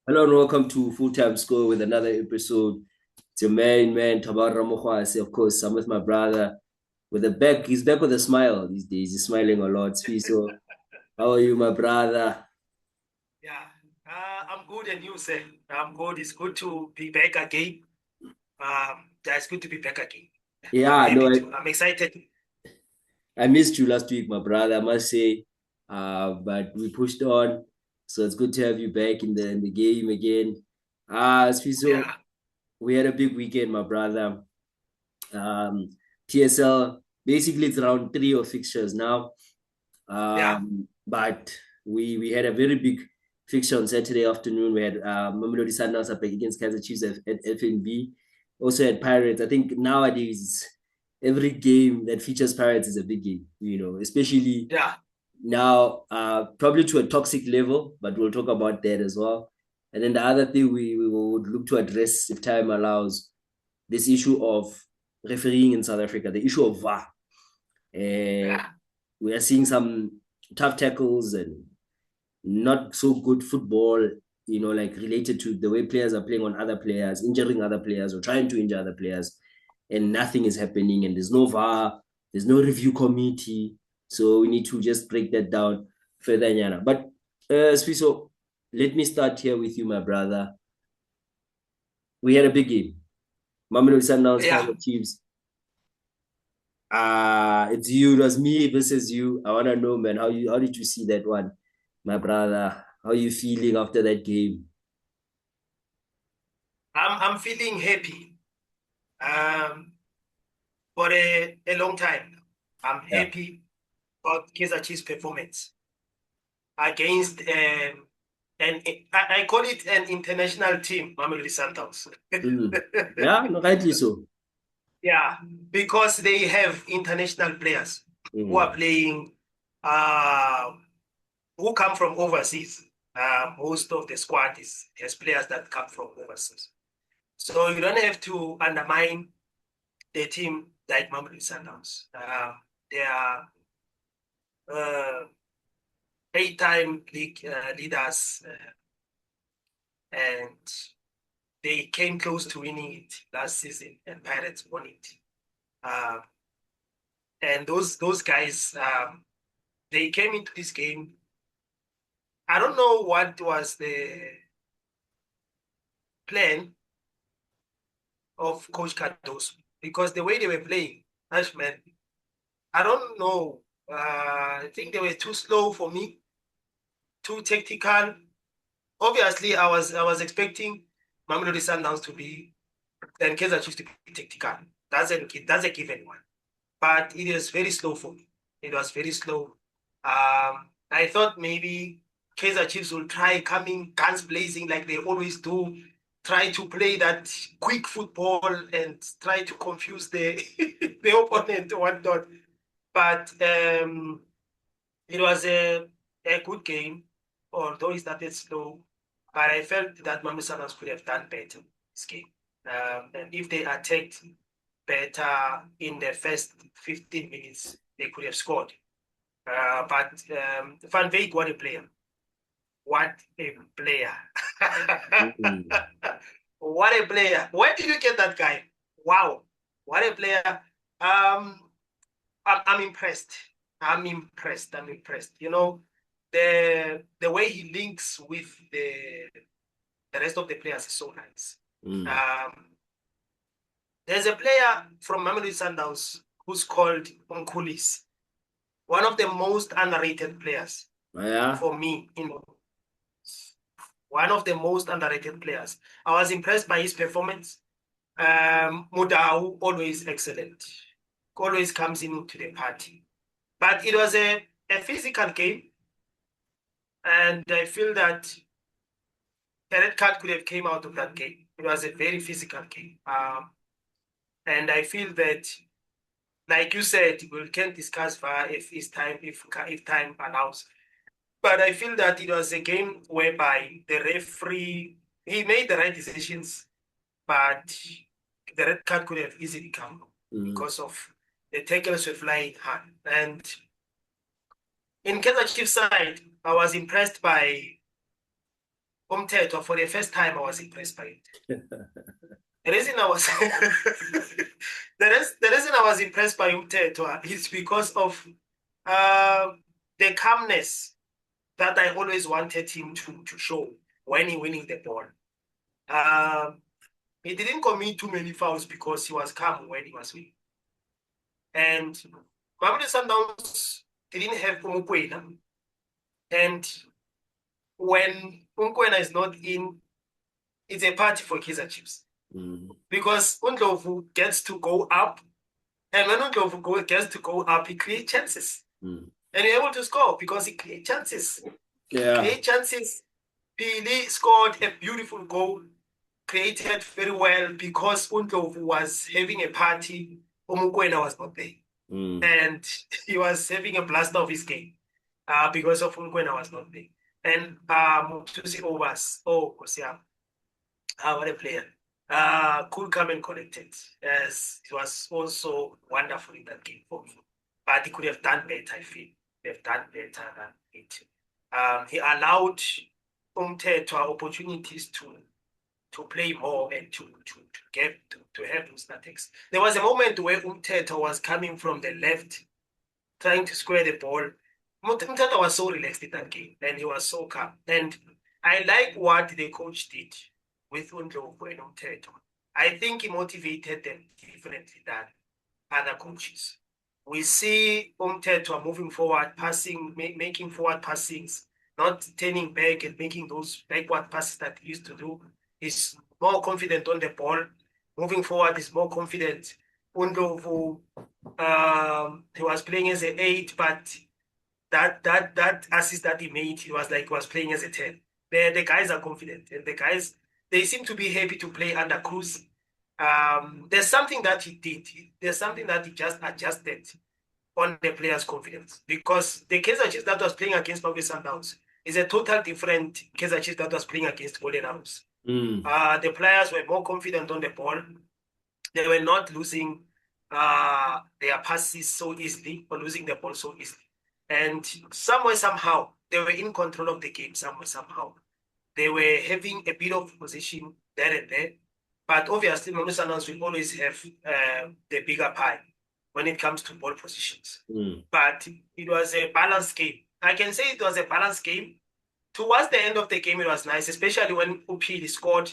Hello and welcome to Full Time Score with another episode. It's your main man, Tabar Ramokwasi. Of course, I'm with my brother with a back. He's back with a smile these days. He's smiling a lot. So, how are you, my brother? Yeah, I'm good and you say I'm good. It's good to be back again. Yeah, it's good to be back again. I'm Yeah, no, happy to. I'm excited. I missed you last week, my brother. I must say, but we pushed on, so it's good to have you back in the game again. So Yeah, we had a big weekend, my brother. Um, PSL basically it's round three of fixtures now. yeah, But we had a very big fixture on Saturday afternoon. We had Mamelodi Sundowns up against Kaizer Chiefs at FNB. Also had Pirates. I think nowadays every game that features Pirates is a big game. Especially yeah. now, probably to a toxic level. But we'll talk about that as well. And then the other thing we would look to address, if time allows, this issue of refereeing in South Africa, the issue of VAR. Uh, Yeah. we are seeing some tough tackles and not so good football, like related to the way players are playing on other players, injuring other players or trying to injure other players, and nothing is happening. And there's no VAR, there's no review committee. So we need to just break that down further, Yana. But Swiso, let me start here with you, my brother. We had a big game. Mamelodi Sundowns, Yeah. Kaizer Chiefs. It's you. It was me versus you. I wanna know, man. How did you see that one, my brother? How are you feeling after that game? I'm feeling happy. Um, for a long time. I'm Yeah. happy about Kaizer Chiefs' performance against and I call it an international team, Mamelodi Sundowns. Mm. Yeah, no, rightly so. Yeah, because they have international players who Mm. are playing, uh, who come from overseas. Most of the squad has players that come from overseas. So you don't have to undermine the team like Mamelodi Sundowns. They are uh, eight-time league leaders, and they came close to winning it last season, and Pirates won it. Uh, and those guys, they came into this game. I don't know what was the plan of Coach Cardoso because the way they were playing, man, I don't know. I think they were too slow for me, too tactical. Obviously, I was expecting Mamelodi Sundowns to be and Kaizer Chiefs to be tactical. That's a given one. But it is very slow for me. It was very slow. I thought maybe Kaizer Chiefs will try coming guns blazing like they always do, try to play that quick football and try to confuse the the opponent or whatnot. But it was a good game, although it started slow. But I felt that Mamisanas could have done better this game. And if they attacked better in the first 15 minutes, they could have scored. But Van Veek, what a player. What a player. Mm. What a player. Where did you get that guy? Wow. What a player. I'm impressed. I'm impressed. I'm impressed. You know, the way he links with the rest of the players is so nice. Mm. Um, there's a player from Mamelodi Sundowns who's called Onkulis, one of the most underrated players Yeah. for me. One of the most underrated players. I was impressed by his performance. Mudau, always excellent, always comes into the party. But it was a physical game, and I feel that a red card could have came out of that game. It was a very physical game. And I feel that, like you said, we can discuss VAR if time allows. But I feel that it was a game whereby the referee he made the right decisions, but the red card could have easily come Mm. because of the tackles were flying hard. And in Kaizer Chiefs side, I was impressed by Umthetho, for the first time, I was impressed by it. The reason I was the reason I was impressed by Umthetho is because of the calmness that I always wanted him to show when he winning the ball. He didn't commit too many fouls because he was calm when he was winning. And Mamelodi Sundowns didn't have Umukwena. And when Umukwena is not in, it's a party for Kaizer Chiefs. Because Undlovu gets to go up. And when Undlovu gets to go up, he creates chances. And you're able to score because he creates chances. Create chances. Pili scored a beautiful goal, created very well because Undlovu was having a party. Umukwena was not there. And he was having a blast of his game because of Umukwena was not there. And Mutsusi Ovas, what a player. Could come and connected. Yes, it was also wonderful in that game for me. But he could have done better, I feel. They've done better than it. He allowed Umthetho opportunities to play more and to have those attacks. There was a moment where Umthetho was coming from the left, trying to square the ball. Umthetho was so relaxed in that game, and he was so calm. And I like what the coach did with Undlovu and Umthetho. I think he motivated them differently than other coaches. We see Umthetho moving forward, passing, making forward passings, not turning back and making those backward passes that he used to do. He's more confident on the ball. Moving forward, he's more confident. Undlovu, he was playing as an 8, but that assist that he made, he was like he was playing as a 10. The guys are confident, and the guys, they seem to be happy to play under Cruz. There's something that he did. There's something that he just adjusted on the players' confidence, because the Kaizer Chiefs that was playing against Mamelodi Sundowns is a total different Kaizer Chiefs that was playing against Golden Arrows. The players were more confident on the ball. They were not losing their passes so easily or losing the ball so easily. And somewhere, somehow, they were in control of the game. Somewhere, somehow, they were having a bit of position there and there. But obviously, Mamelodi Sundowns will always have the bigger pie when it comes to ball positions. But it was a balanced game. I can say it was a balanced game. Towards the end of the game, it was nice, especially when Upili scored.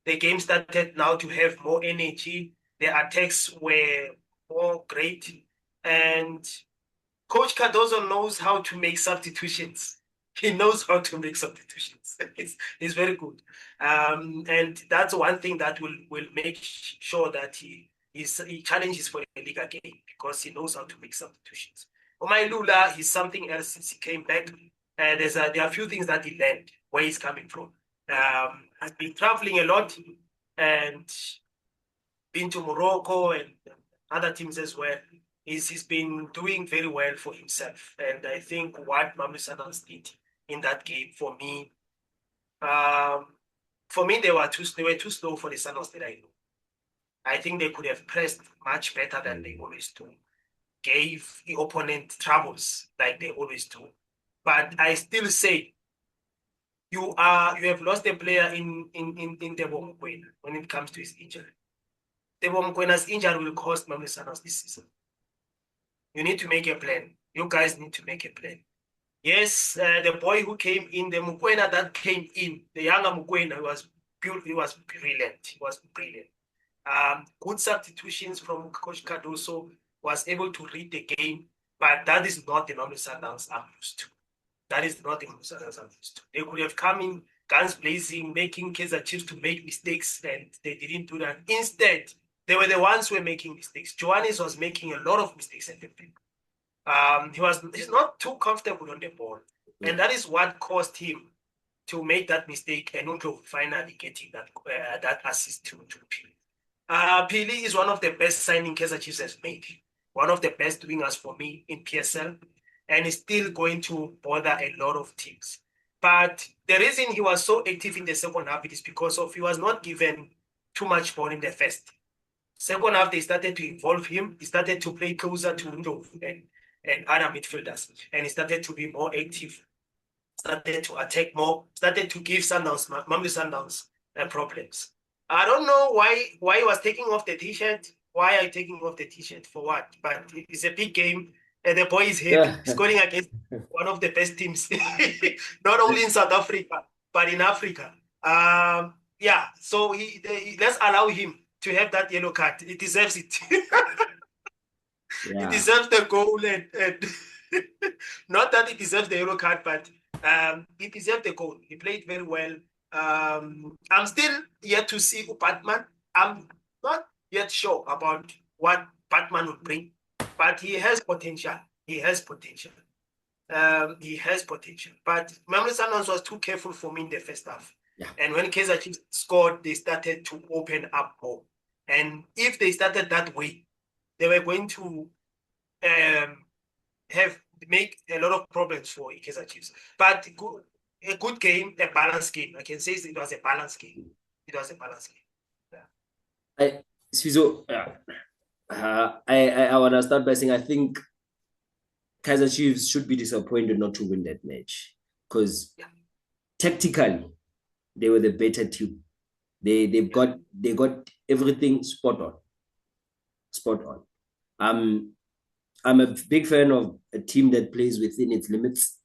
The game started now to have more energy. The attacks were more great. And Coach Cardozo knows how to make substitutions. He knows how to make substitutions. It's very good. And that's one thing that will make sure that he challenges for the league again, because he knows how to make substitutions. Omai Lula, he's something else since he came back. There are a few things that he learned, where he's coming from. Has been traveling a lot and been to Morocco and other teams as well. He's been doing very well for himself. And I think what Mamelodi Sundowns did in that game, for me, they were too slow for the Sundowns that I know. I think they could have pressed much better than they always do. Gave the opponent troubles like they always do. But I still say you have lost a player in Teboho Mokoena when it comes to his injury. Teboho Mokwena's injury will cost Mamelodi Sundowns this season. You need to make a plan. You guys need to make a plan. Yes, the boy who came in, the Mokoena that came in, the younger Mokoena, he was brilliant. He was brilliant. Good substitutions from Coach Cardoso, was able to read the game, but that is not the Mamelodi Sundowns I'm used to. That is not the Mamelodi Sundowns I'm used to. They could have come in guns blazing, making Kaizer Chiefs to make mistakes, and they didn't do that. Instead, they were the ones who were making mistakes. Johannes was making a lot of mistakes at the back. He's not too comfortable on the ball, and that is what caused him to make that mistake and not finally getting that assist to Pili. Pili is one of the best signing Kaizer Chiefs has made. One of the best wingers for me in PSL, and is still going to bother a lot of teams. But the reason he was so active in the second half is because he was not given too much ball in the first. Second half, they started to involve him. He started to play closer to Undlovu and other midfielders, and he started to be more active. started to attack more, started to give Mamelodi Sundowns problems. I don't know why he was taking off the t-shirt. Why are you taking off the t-shirt for what? But it's a big game, and the boy is happy, scoring against one of the best teams, not only in South Africa but in Africa. Yeah, so let's allow him to have that yellow card. He deserves it. He deserves the goal, and not that he deserves the yellow card, but he deserved the goal. He played very well. I'm still yet to see Batman. I'm not yet sure about what Batman will bring, but he has potential. He has potential. He has potential. But Mamelodi Sundowns was too careful for me in the first half. Yeah. And when Kaizer Chiefs scored, they started to open up more. And if they started that way, they were going to make a lot of problems for Kaizer Chiefs. But a good game, a balanced game. I can say it was a balanced game. It was a balanced game. Yeah. I want to start by saying I think Kaizer Chiefs should be disappointed not to win that match because tactically they were the better team. They got everything spot on. I'm a big fan of a team that plays within its limits.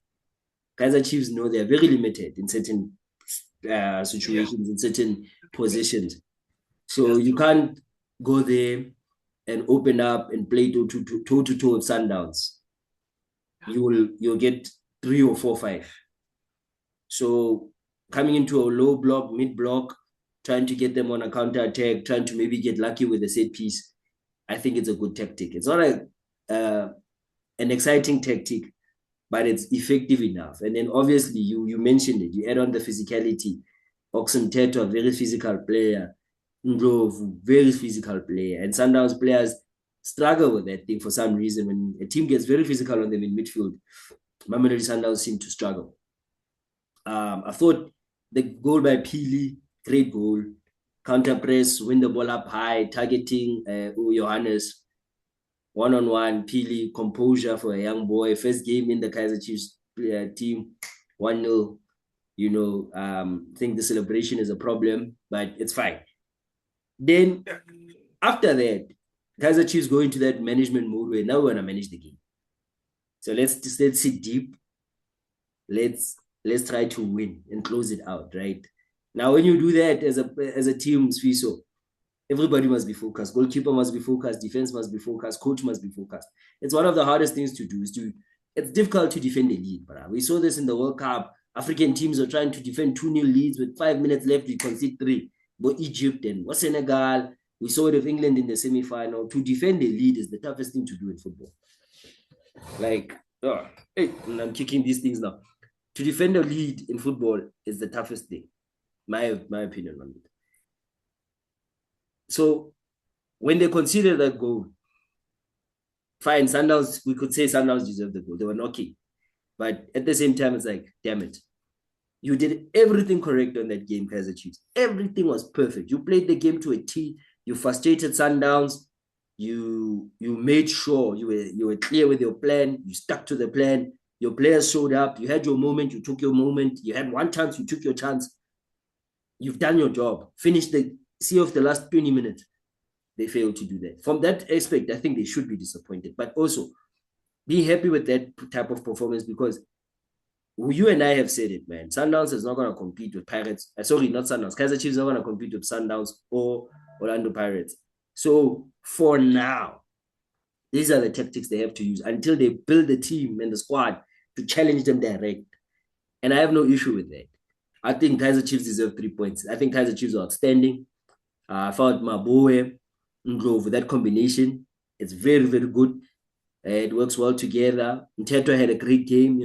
Kaizer Chiefs know they're very limited in certain situations, in certain positions. So you can't go there and open up and play toe-to-toe with Sundowns. You'll get 3 or 4, 5. So coming into a low block, mid block, trying to get them on a counter attack, trying to maybe get lucky with a set piece, I think it's a good tactic. It's not an exciting tactic, but it's effective enough. And then obviously you mentioned it. You add on the physicality. Oxen Teto, a very physical player. Ndlovu, very physical player. And Sundowns players struggle with that thing for some reason. When a team gets very physical on them in midfield, Mamelodi Sundowns seem to struggle. I thought the goal by Pili, great goal. Counter press, win the ball up high, targeting Johannes. One-on-one, Pili, composure for a young boy. First game in the Kaizer Chiefs team, 1-0. Think the celebration is a problem, but it's fine. Then after that, Kaizer Chiefs go into that management mode where now we're going to manage the game. So let's sit deep. Let's try to win and close it out, right? Now, when you do that as a team, Sfiso, everybody must be focused. Goalkeeper must be focused. Defense must be focused. Coach must be focused. It's one of the hardest things to do. It's difficult to defend a lead. But we saw this in the World Cup. African teams are trying to defend 2-0 leads with 5 minutes left. We concede 3. But Egypt and Senegal, we saw it with England in the semi-final. To defend a lead is the toughest thing to do in football. I'm kicking these things now. To defend a lead in football is the toughest thing. My opinion on it. So when they considered that goal, fine, Sundowns, we could say Sundowns deserved the goal. They were lucky. But at the same time, it's like, damn it. You did everything correct on that game, Kaizer Chiefs. Everything was perfect. You played the game to a T. You frustrated Sundowns. You made sure you were clear with your plan. You stuck to the plan. Your players showed up. You had your moment. You took your moment. You had one chance. You took your chance. You've done your job. Finished the of the last 20 minutes. They failed to do that. From that aspect, I think they should be disappointed. But also, be happy with that type of performance because you and I have said it, man. Sundowns is not going to compete with Pirates. Sorry, not Sundowns. Kaizer Chiefs is not going to compete with Sundowns or Orlando Pirates. So, for now, these are the tactics they have to use until they build the team and the squad to challenge them direct. And I have no issue with that. I think Kaizer Chiefs deserve 3 points. I think Kaizer Chiefs are outstanding. I found Maboe, Ndlovu, that combination. It's very, very good. It works well together. Nteto had a great game,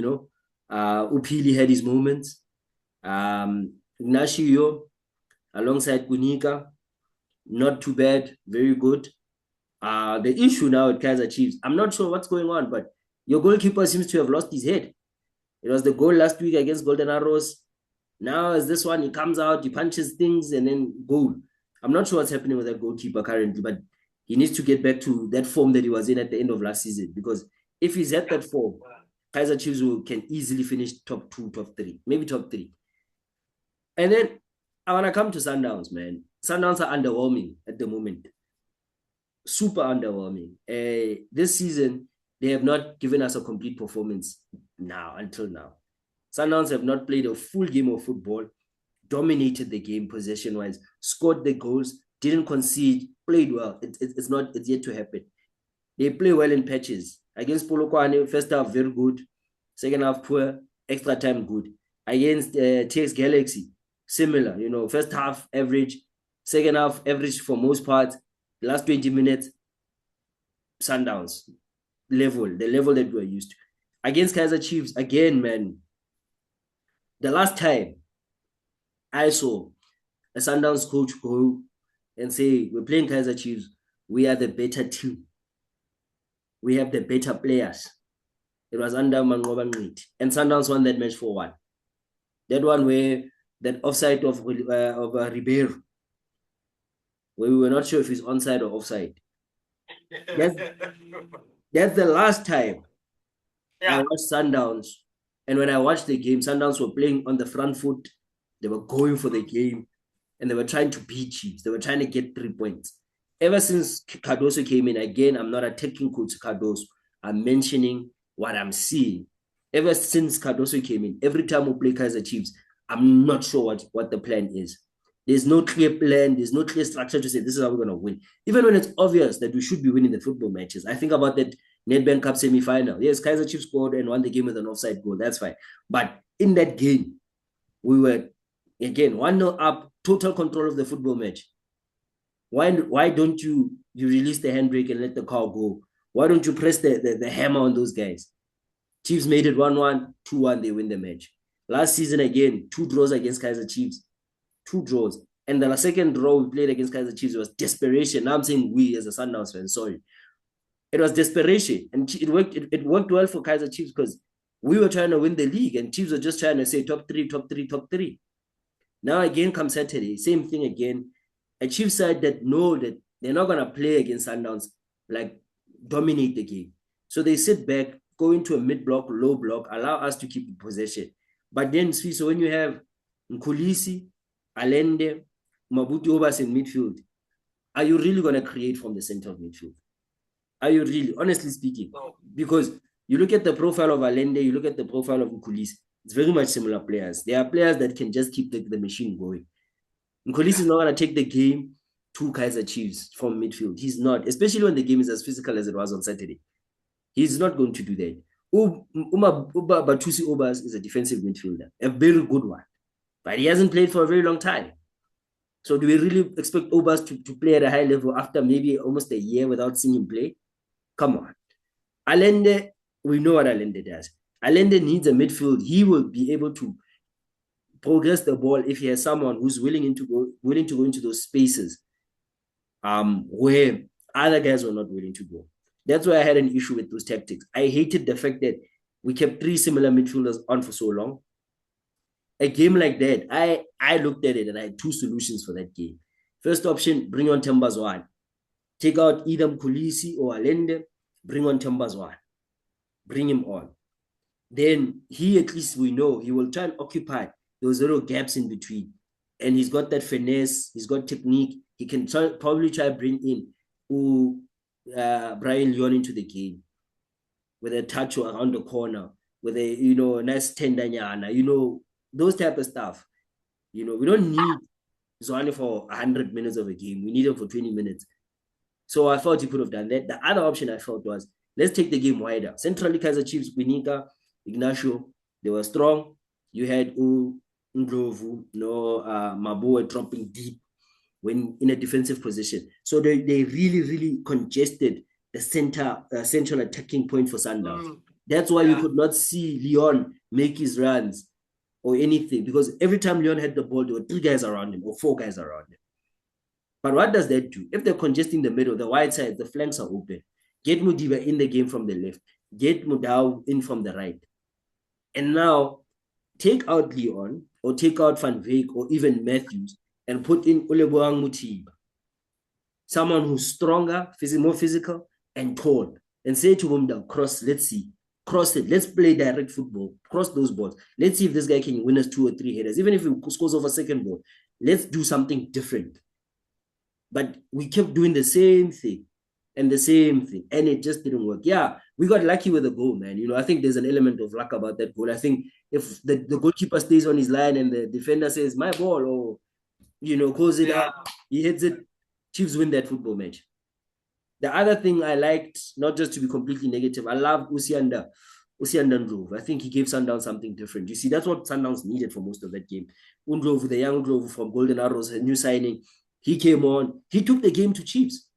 Upili had his moments. Ignacio, alongside Kunika, not too bad, very good. The issue now at Kaizer Chiefs, I'm not sure what's going on, but your goalkeeper seems to have lost his head. It was the goal last week against Golden Arrows. Now, as this one, he comes out, he punches things, and then goal. I'm not sure what's happening with that goalkeeper currently, but he needs to get back to that form that he was in at the end of last season. Because if he's at that form, Kaizer Chiefs can easily finish top 2, top 3, maybe top 3. And then I want to come to Sundowns, man. Sundowns are underwhelming at the moment. Super underwhelming. This season, they have not given us a complete performance until now. Sundowns have not played a full game of football, dominated the game possession-wise, scored the goals, didn't concede, played well. It's yet to happen. They play well in patches. Against Polokwane, first half, very good. Second half, poor. Extra time, good. Against TX Galaxy, similar. First half, average. Second half, average for most parts. Last 20 minutes, Sundowns. The level that we're used to. Against Kaizer Chiefs, again, man. The last time I saw a Sundowns coach go and say, we're playing Kaizer Chiefs, we are the better team. We have the better players. It was under Mangoba Ngqiti. And Sundowns won that match 4-1. That one where that offside of Ribeiro, where we were not sure if he's onside or offside. That's the last time I watched Sundowns. And when I watched the game, Sundowns were playing on the front foot. They were going for the game. And they were trying to beat Chiefs. They were trying to get 3 points. Ever since Cardoso came in, again, I'm not attacking Coach Cardoso. I'm mentioning what I'm seeing. Ever since Cardoso came in, every time we play Kaizer Chiefs, I'm not sure what the plan is. There's no clear plan. There's no clear structure to say this is how we're going to win. Even when it's obvious that we should be winning the football matches. I think about that Nedbank Cup semi-final. Yes, Kaizer Chiefs scored and won the game with an offside goal. That's fine. But in that game, we were, again, 1-0 up, total control of the football match. Why don't you release the handbrake and let the car go? Why don't you press the hammer on those guys? Chiefs made it 1-1, 2-1, they win the match. Last season, again, 2 draws against Kaizer Chiefs. 2 draws. And the second draw we played against Kaizer Chiefs was desperation. Now I'm saying we as a Sundowns fan, sorry. It was desperation. And it worked well for Kaizer Chiefs because we were trying to win the league and Chiefs were just trying to say top 3, top 3, top 3. Now again, come Saturday, same thing again. A Chiefs side that know that they're not going to play against Sundowns, like dominate the game. So they sit back, go into a mid-block, low block, allow us to keep possession. But then, so when you have Nkulisi, Allende, Mabuti Obas in midfield, are you really going to create from the center of midfield? Are you really, honestly speaking? No. Because you look at the profile of Allende, you look at the profile of Nkulisi, it's very much similar players. They are players that can just keep the machine going. Nkulisi is not going to take the game to Kaizer Chiefs from midfield. He's not, especially when the game is as physical as it was on Saturday. He's not going to do that. Batusi Obas is a defensive midfielder, a very good one. But he hasn't played for a very long time. So do we really expect Obas to play at a high level after maybe almost a year without seeing him play? Come on. Allende, we know what Allende does. Allende needs a midfield. He will be able to progress the ball if he has someone who's willing to go into those spaces where other guys were not willing to go. That's why I had an issue with those tactics. I hated the fact that we kept 3 similar midfielders on for so long. A game like that, I looked at it and I had 2 solutions for that game. First option, bring on Tembazwan. Take out either Mkulisi or Allende, bring on Tembazwan. Bring him on. Then he, at least we know, he will try and occupy those little gaps in between. And he's got that finesse, he's got technique. He can probably try to bring in Brian Leon into the game with a touch around the corner, with a nice tendanyana, those type of stuff. We don't need Zwane for 100 minutes of a game. We need him for 20 minutes. So I thought he could have done that. The other option I felt was, let's take the game wider. Centrally, Kaizer Chiefs, Winika, Ignacio, they were strong. You had Ndlovu, Mabue dropping deep when in a defensive position. So they really, really congested the central attacking point for Sundowns. That's why you could not see Leon make his runs or anything, because every time Leon had the ball, there were 3 guys around him or 4 guys around him. But what does that do? If they're congesting the middle, the wide side, the flanks are open. Get Mudiba in the game from the left. Get Mudau in from the right. And now take out Leon or take out Van Veek or even Matthews and put in Uleboang Mutiba. Someone who's stronger, more physical, and tall. And say to him, cross, let's see. cross it. Let's play direct football. Cross those balls. Let's see if this guy can win us 2 or 3 headers. Even if he scores off a second ball, let's do something different. But we kept doing the same thing and the same thing, and it just didn't work. Yeah, we got lucky with the goal, man. I think there's an element of luck about that goal. I think if the goalkeeper stays on his line and the defender says, my ball, or, calls it out, he hits it, Chiefs win that football match. The other thing I liked, not just to be completely negative, I loved Usianda Ndlovu. I think he gave Sundowns something different. You see, that's what Sundowns needed for most of that game. Ndlovu, the young Ndlovu from Golden Arrows, a new signing, he came on. He took the game to Chiefs.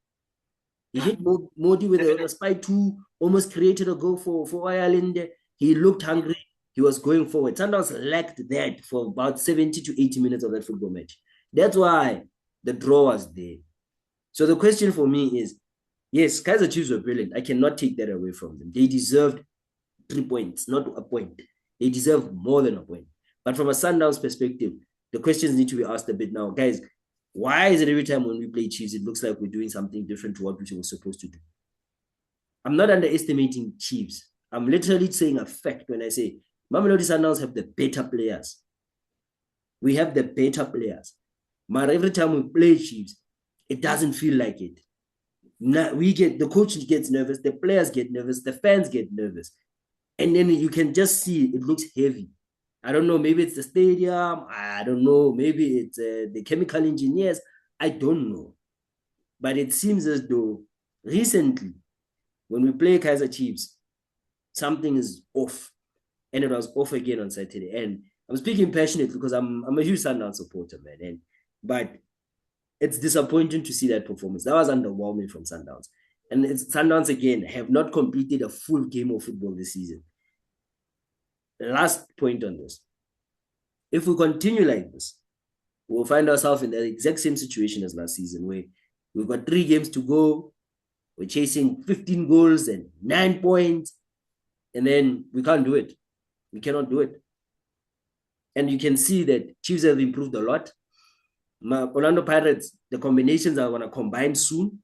He hit Modi with a spy 2, almost created a goal for Ireland. He looked hungry. He was going forward. Sundowns lacked that for about 70 to 80 minutes of that football match. That's why the draw was there. So the question for me is, yes, Kaizer Chiefs were brilliant. I cannot take that away from them. They deserved 3 points, not a point. They deserve more than a point. But from a Sundowns perspective, the questions need to be asked a bit now. Guys, why is it every time when we play Chiefs, it looks like we're doing something different to what we were supposed to do? I'm not underestimating Chiefs. I'm literally saying a fact when I say Mamelodi Sundowns have the better players. We have the better players. But every time we play Chiefs, it doesn't feel like it. Now the coach gets nervous, the players get nervous, the fans get nervous. And then you can just see it looks heavy. I don't know, maybe it's the stadium. I don't know, maybe it's the chemical engineers. I don't know. But it seems as though recently, when we play Kaizer Chiefs, something is off. And it was off again on Saturday. And I'm speaking passionately because I'm a huge Sundowns supporter, man. But it's disappointing to see that performance. That was underwhelming from Sundowns. And Sundowns, again, have not completed a full game of football this season. Last point on this. If we continue like this, we'll find ourselves in the exact same situation as last season, where we've got 3 games to go. We're chasing 15 goals and 9 points. And then we can't do it. We cannot do it. And you can see that Chiefs have improved a lot. Orlando Pirates, the combinations are going to combine soon,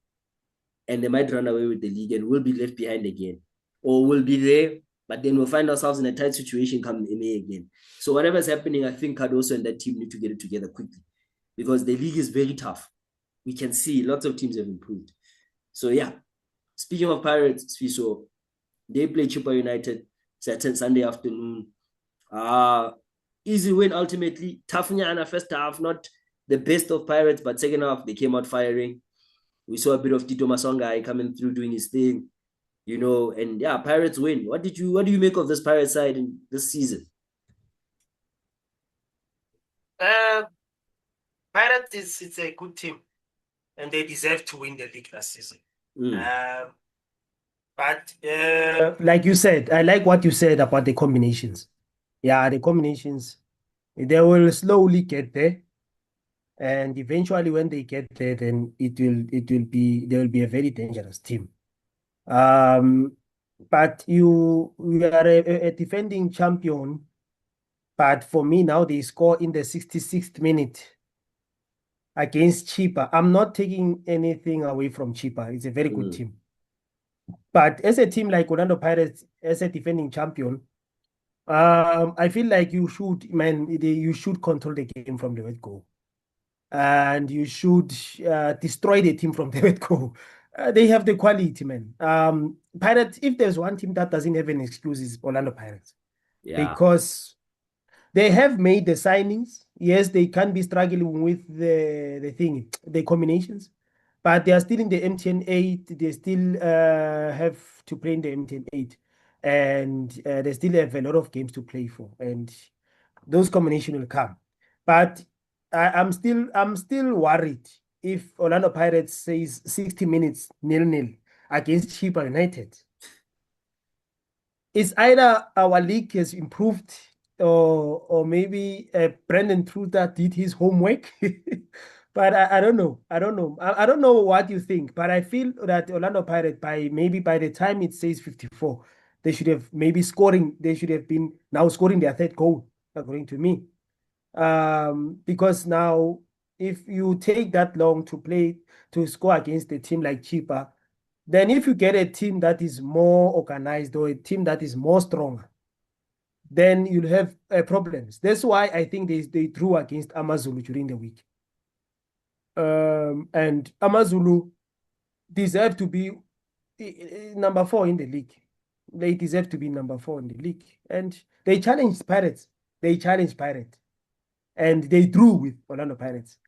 and they might run away with the league and we'll be left behind again. Or we'll be there, but then we'll find ourselves in a tight situation come May again. So whatever's happening, I think Cardoso and that team need to get it together quickly, because the league is very tough. We can see lots of teams have improved. So yeah, speaking of Pirates, so they play Chippa United Saturday, Sunday afternoon. Easy win ultimately. Tough in the first half, not the best of Pirates, but second half they came out firing. We saw a bit of Tito Masonga coming through doing his thing, and yeah, Pirates win. What do you make of this Pirates side in this season? Pirates it's a good team, and they deserve to win the league last season. But like you said, I like what you said about the combinations. Yeah, the combinations, they will slowly get there. And eventually when they get there, then they will be a very dangerous team. But you are a defending champion. But for me now, they score in the 66th minute against Chippa. I'm not taking anything away from Chippa. It's a very good team. But as a team like Orlando Pirates, as a defending champion, I feel like you should control the game from the word go. And you should destroy the team from the word go. They have the quality, man. Pirates, if there's one team that doesn't have an excuse, is Orlando Pirates. Yeah. Because they have made the signings. Yes, they can be struggling with the combinations, but they are still in the MTN 8. They still have to play in the MTN 8, and they still have a lot of games to play for, and those combinations will come. But I'm still worried if Orlando Pirates says 60 minutes 0-0 against Chippa United. It's either our league has improved, or maybe Brandon Truter did his homework. But I don't know. I don't know what you think. But I feel that Orlando Pirates, by the time it says 54, they should have maybe scoring. They should have been now scoring their 3rd goal, according to me. Because now, if you take that long to score against a team like Chippa, Then if you get a team that is more organized or a team that is more stronger, then you'll have problems. That's why I think they drew against Amazulu during the week. And Amazulu deserve to be number 4 in the league. They deserve to be number 4 in the league. And they challenged Pirates. They challenged Pirates. And they drew with Orlando Pirates.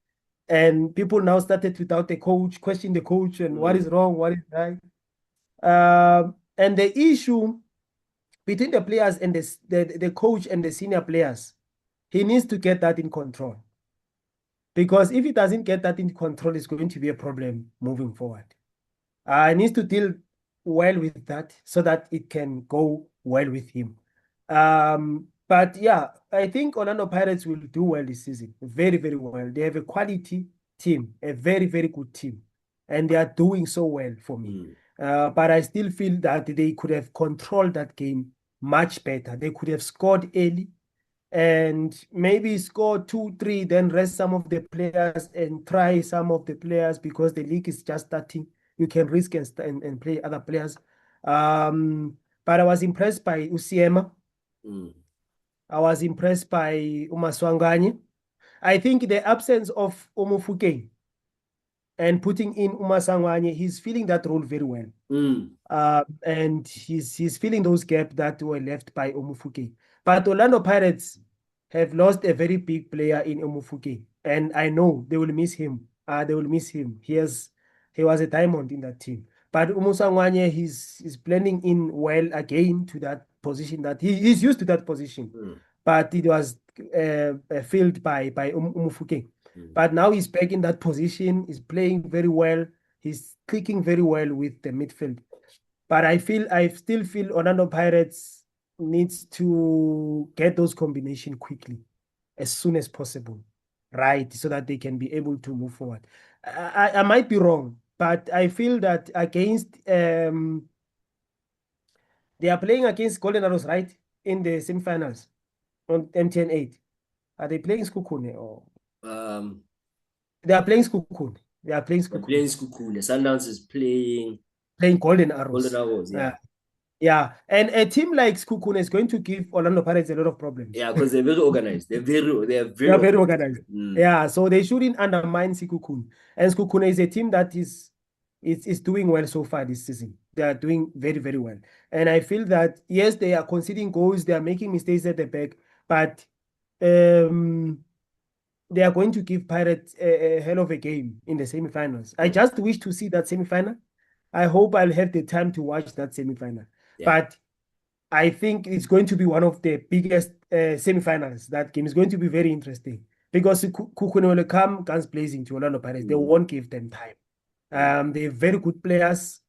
And people now started without the coach, question the coach and what is wrong, what is right. And the issue between the players and the coach and the senior players, he needs to get that in control. Because if he doesn't get that in control, it's going to be a problem moving forward. He needs to deal well with that so that it can go well with him. But yeah, I think Orlando Pirates will do well this season. Very, very well. They have a quality team, a very, very good team. And they are doing so well for me. But I still feel that they could have controlled that game much better. They could have scored early and maybe score 2-3, then rest some of the players and try some of the players because the league is just starting. You can risk and play other players. But I was impressed by Usiema. I was impressed by Umaswanganye. I think the absence of Omofukeng and putting in Umaswanganye, he's filling that role very well. And he's filling those gaps that were left by Omofukeng. But Orlando Pirates have lost a very big player in Omofukeng. And I know they will miss him. They will miss him. He was a diamond in that team. But Umusangwanye, he's blending in well again to that position that he's used to that position. But it was filled by Umufukeng. But now he's back in that position. He's playing very well. He's clicking very well with the midfield. But I still feel Orlando Pirates needs to get those combinations quickly, as soon as possible, right? So that they can be able to move forward. I might be wrong, but I feel that against they are playing against Golden Arrows, right? In the semifinals on MTN 8. Are they playing Skukune or they are playing Skukune? They are playing Skukune. Playing Skukune. Sundowns is playing Golden Arrows. Golden Arrows, yeah. Yeah, and a team like Skukune is going to give Orlando Pirates a lot of problems. Yeah, because they're very organized. They are very organized. Yeah, so they shouldn't undermine Skukune. And Skukune is a team that is doing well so far this season. They are doing very, very well. And I feel that, yes, they are conceding goals. They are making mistakes at the back. But they are going to give Pirates a hell of a game in the semifinals. I just wish to see that semifinal. I hope I'll have the time to watch that semifinal. But I think it's going to be one of the biggest semifinals. That game is going to be very interesting because Kukune will come guns blazing to Orlando Pirates. They won't give them time. They're very good players.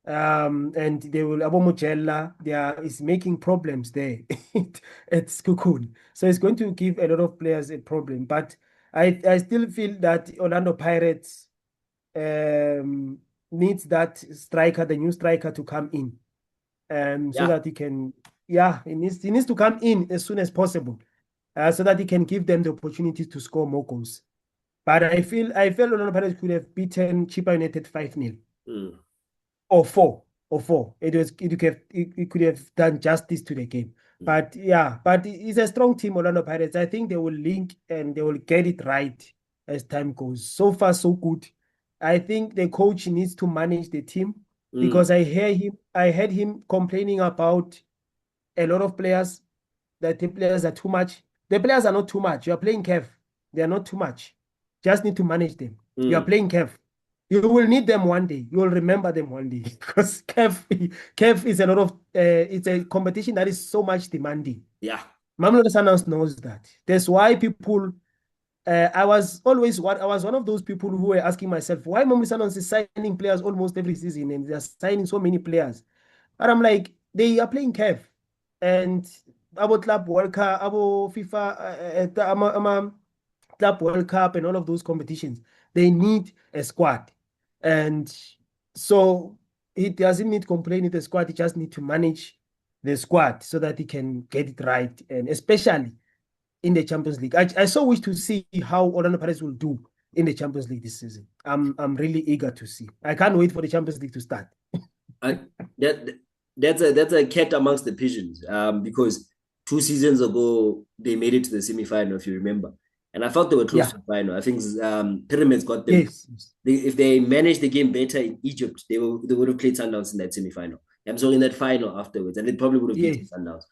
And they will Abomojella. Is making problems there at Kukune. So it's going to give a lot of players a problem. But I still feel that Orlando Pirates needs that striker, the new striker, to come in. So that he can, he needs to come in as soon as possible, so that he can give them the opportunity to score more goals. But I felt Orlando Pirates could have beaten Chippa United 5-0 or 4. It could have done justice to the game. But it's a strong team, Orlando Pirates. I think they will link and they will get it right as time goes. So far, so good. I think the coach needs to manage the team. Because I heard him complaining about a lot of players, that the players are too much. The players are not too much. You are playing CAF. They are not too much. Just need to manage them. You are playing CAF. You will need them one day. You will remember them one day. Because CAF is a lot of, it's a competition that is so much demanding. Yeah. Mamelodi Sundowns knows that. That's why people... I was one of those people who were asking myself, why Mamelodi Sundowns is signing players almost every season and they're signing so many players. And I'm like, they are playing CAF. And Abo Club World Cup, Abo FIFA, Club World Cup and all of those competitions, they need a squad. And so he doesn't need to complain with the squad, he just needs to manage the squad so that he can get it right. And especially in the Champions League. I so wish to see how Orlando Pirates will do in the Champions League this season. I'm really eager to see. I can't wait for the Champions League to start. That that's a cat amongst the pigeons. Because 2 seasons ago they made it to the semi-final, if you remember, and I felt they were close to the final. I think Pyramids got them. Yes. If they managed the game better in Egypt, they would have played Sundowns in that semi-final. I'm sorry, in that final afterwards, and they probably would have beaten Sundowns.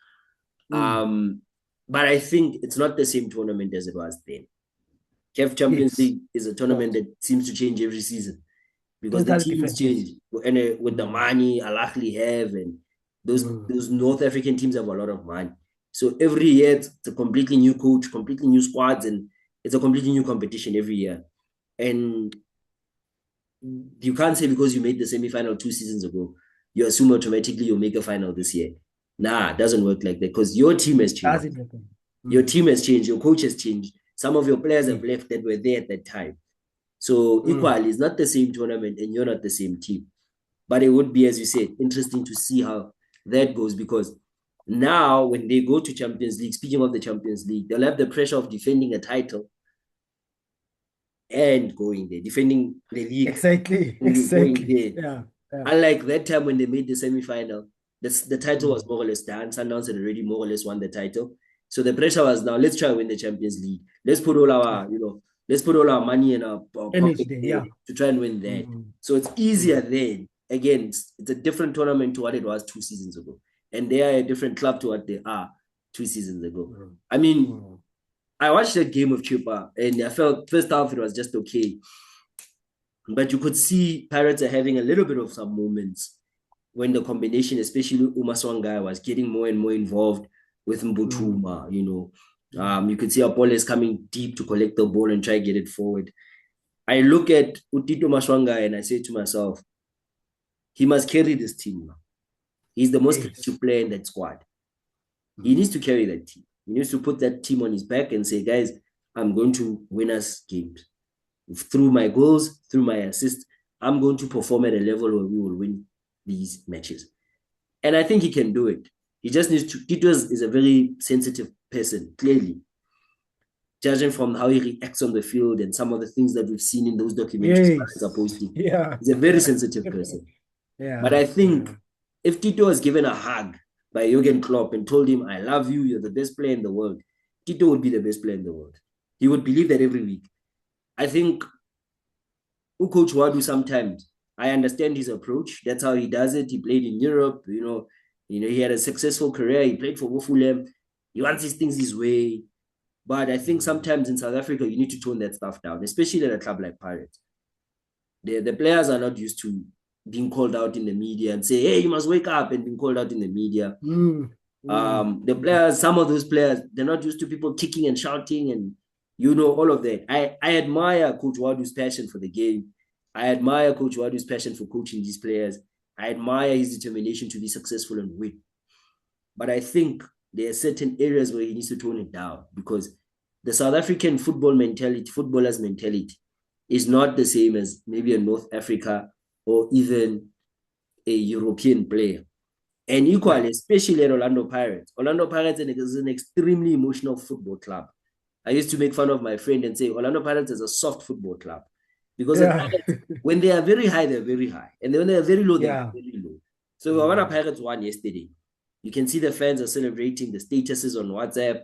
But I think it's not the same tournament as it was then. CAF Champions League is a tournament that seems to change every season because the teams change, and with the money Al Ahly have, and those North African teams have a lot of money. So every year it's a completely new coach, completely new squads, and it's a completely new competition every year. And you can't say because you made the semi-final 2 seasons ago, you assume automatically you'll make a final this year. Nah, it doesn't work like that because your team has changed. Your team has changed. Your coach has changed. Some of your players have left that were there at that time. So equally, it's not the same tournament and you're not the same team. But it would be, as you said, interesting to see how that goes because now when they go to Champions League, speaking of the Champions League, they'll have the pressure of defending a title and going there, defending the league. Exactly. Yeah. Unlike that time when they made the semi-final, the title was more or less done. Sundowns had already more or less won the title. So the pressure was now, let's try and win the Champions League. Let's put all our, let's put all our money in our pocket to try and win that. So it's easier then. Again, it's a different tournament to what it was 2 seasons ago. And they are a different club to what they are 2 seasons ago. I mean, I watched that game of Chupa and I felt first half it was just okay. But you could see Pirates are having a little bit of some moments when the combination, especially Umaswanga, was getting more and more involved with Mbutuma, you could see Apollo is coming deep to collect the ball and try to get it forward. I look at Utito Maswanga and I say to myself, he must carry this team now. He's the most creative player in that squad. He needs to carry that team. He needs to put that team on his back and say, guys, I'm going to win us games. Through my goals, through my assists, I'm going to perform at a level where we will win these matches. And I think he can do it. He just needs to. Tito is a very sensitive person, clearly. Judging from how he reacts on the field and some of the things that we've seen in those documentaries are posting. He's a very sensitive person. But I think if Tito was given a hug by Jurgen Klopp and told him, I love you, you're the best player in the world, Tito would be the best player in the world. He would believe that every week. I think Coach Wadu sometimes, I understand his approach. That's how he does it. He played in Europe, he had a successful career. He played for Fulham. He wants his things his way. But I think sometimes in South Africa, you need to tone that stuff down, especially at a club like Pirates. The players are not used to being called out in the media and say, hey, you must wake up, and being called out in the media. The players, some of those players, they're not used to people kicking and shouting and all of that. I admire Coach Wadu's passion for the game. I admire Coach Wadu's passion for coaching these players. I admire his determination to be successful and win. But I think there are certain areas where he needs to tone it down because the South African footballers' mentality is not the same as maybe a North Africa or even a European player. And equally, especially at Orlando Pirates. Orlando Pirates is an extremely emotional football club. I used to make fun of my friend and say Orlando Pirates is a soft football club. Because when they are very high, they're very high. And when they are very low, they're very low. So Orlando Pirates won yesterday. You can see the fans are celebrating the statuses on WhatsApp.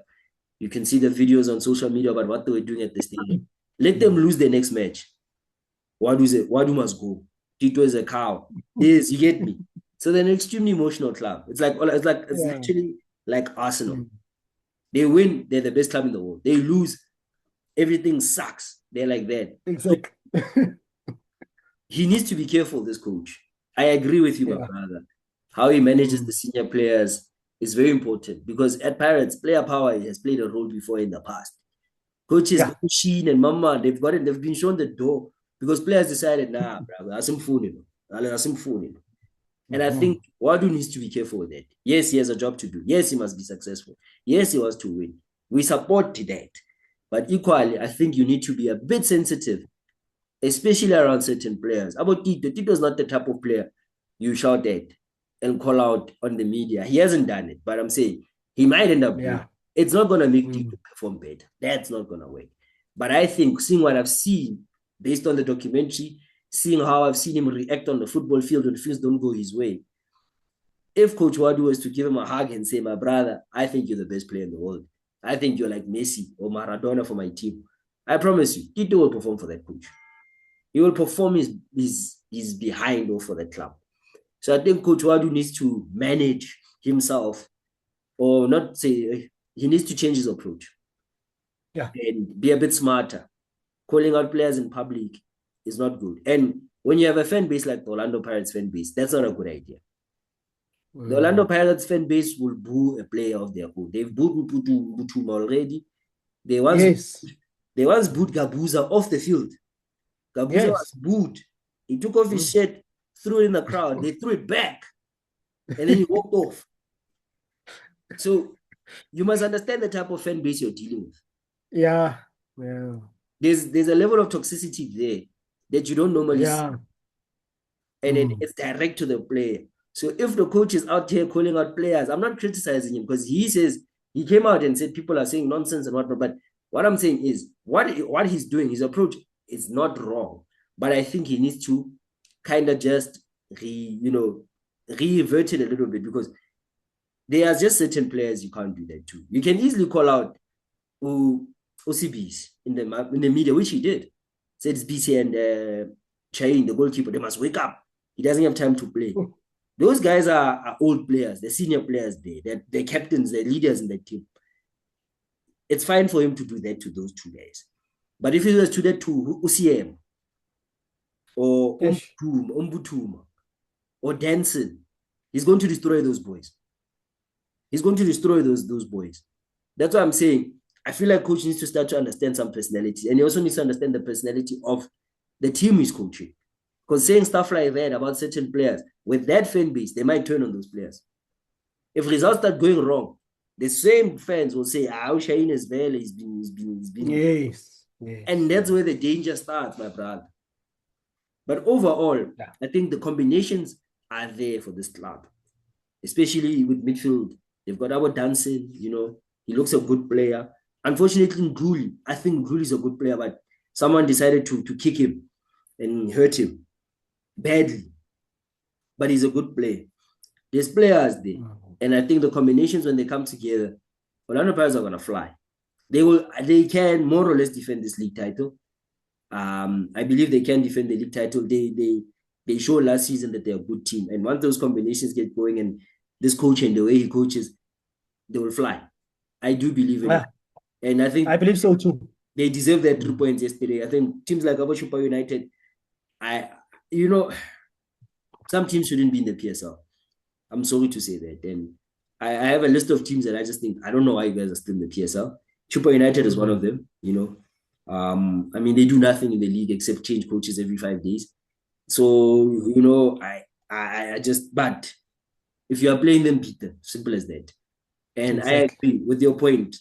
You can see the videos on social media about what they were doing at the stadium. Let them lose the next match. Wadu must go. Tito is a cow. Yes, you get me. So they're an extremely emotional club. It's literally like Arsenal. They win, they're the best club in the world. They lose, everything sucks. They're like that. Exactly. So he needs to be careful, this coach. I agree with you, my brother. How he manages the senior players is very important because at Pirates, player power has played a role before in the past. Coaches, Sheen and Mama, they've been shown the door because players decided, nah, brother, I'm fooling. And I think Wadu needs to be careful with that. Yes, he has a job to do. Yes, he must be successful. Yes, he wants to win. We support that. But equally, I think you need to be a bit sensitive, especially around certain players. About Tito. Tito is not the type of player you shout at and call out on the media. He hasn't done it, but I'm saying he might end up doing it. It's not going to make Tito perform better. That's not going to work. But I think, seeing what I've seen, based on the documentary, seeing how I've seen him react on the football field when things don't go his way. If Coach Wadu was to give him a hug and say, my brother, I think you're the best player in the world. I think you're like Messi or Maradona for my team. I promise you, Tito will perform for that coach. He will perform his behind or for the club. So I think Coach Wadu needs to manage himself, or not say, he needs to change his approach. Yeah. And be a bit smarter. Calling out players in public is not good. And when you have a fan base like the Orlando Pirates fan base, that's not a good idea. The Orlando Pirates fan base will boo a player of their own. They've booed Mputu already. They once booed Gabuza off the field. Gabuza was booed. He took off his shirt, threw it in the crowd. They threw it back. And then he walked off. So you must understand the type of fan base you're dealing with. Yeah. There's a level of toxicity there that you don't normally see. And it's direct to the player. So if the coach is out here calling out players, I'm not criticizing him, because he says, he came out and said people are saying nonsense and whatnot. But what I'm saying is, what he's doing, his approach is not wrong. But I think he needs to kind of just revert it a little bit, because there are just certain players you can't do that to. You can easily call out OCBs in the media, which he did. Said it's BC and Chain, the goalkeeper, they must wake up. He doesn't have time to play. Those guys are old players. They're senior players there. They're captains, they're leaders in the team. It's fine for him to do that to those two guys. But if he was to do that to UCM or Umbutuma or Danson, he's going to destroy those boys. He's going to destroy those boys. That's what I'm saying. I feel like coach needs to start to understand some personality. And he also needs to understand the personality of the team he's coaching. Because saying stuff like that about certain players, with that fan base, they might turn on those players. If results start going wrong, the same fans will say, Shaheen is there, he's been. Yes. And that's where the danger starts, my brother. But overall, I think the combinations are there for this club, especially with midfield. They've got our dancing, he looks a good player. Unfortunately, Nduli, I think Nduli is a good player, but someone decided to kick him and hurt him badly. But he's a good player. There's players there. And I think the combinations, when they come together, Orlando Pirates are going to fly. They can more or less defend this league title. I believe they can defend the league title. They showed last season that they're a good team. And once those combinations get going and this coach and the way he coaches, they will fly. I do believe in it. And I believe so too. They deserve their 3 points yesterday. I think teams like Abashupa United, some teams shouldn't be in the PSL. I'm sorry to say that. And I have a list of teams that I just think, I don't know why you guys are still in the PSL. Chupa United is one of them, they do nothing in the league except change coaches every 5 days. So, but if you are playing them, beat them. Simple as that. And exactly. I agree with your point.